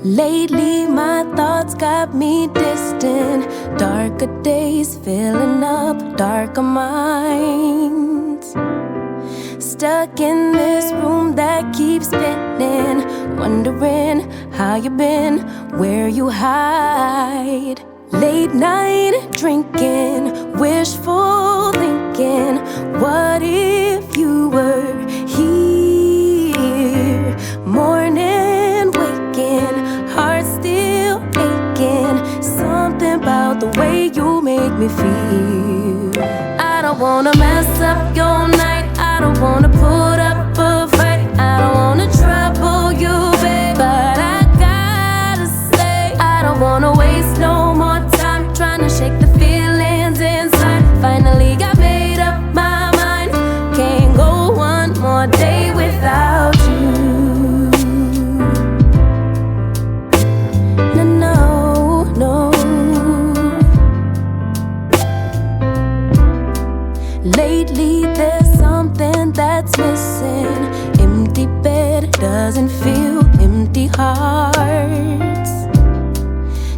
Lately my thoughts got me distant. Darker days filling up darker minds. Stuck in this room that keeps spinning, wondering how you been, where you hide. Late night drinking, wishful thinking, what if you were here? Morning waking, heart still aching. Something about the way you make me feel. I don't wanna mess up your night, I don't wanna put up a fight, I don't wanna trouble you, babe, but I gotta say, I don't wanna waste no more time trying to shake the feelings inside. Finally got made up my mind, can't go one more day without you. No, no, no. Lately there's something that's missing. Empty bed doesn't feel empty hearts.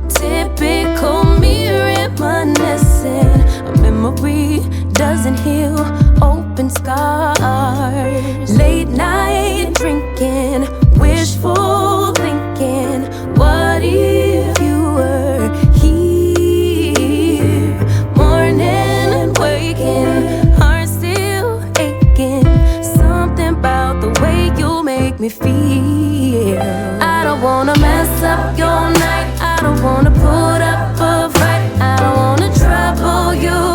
Typical me reminiscing. A memory doesn't heal open scars. Late night drinking, wishful thinking, what if you were here? Morning and waking, heart still aching. Something about the way you make me feel. I don't wanna mess up your night, I don't wanna put up a fight, I don't wanna trouble you.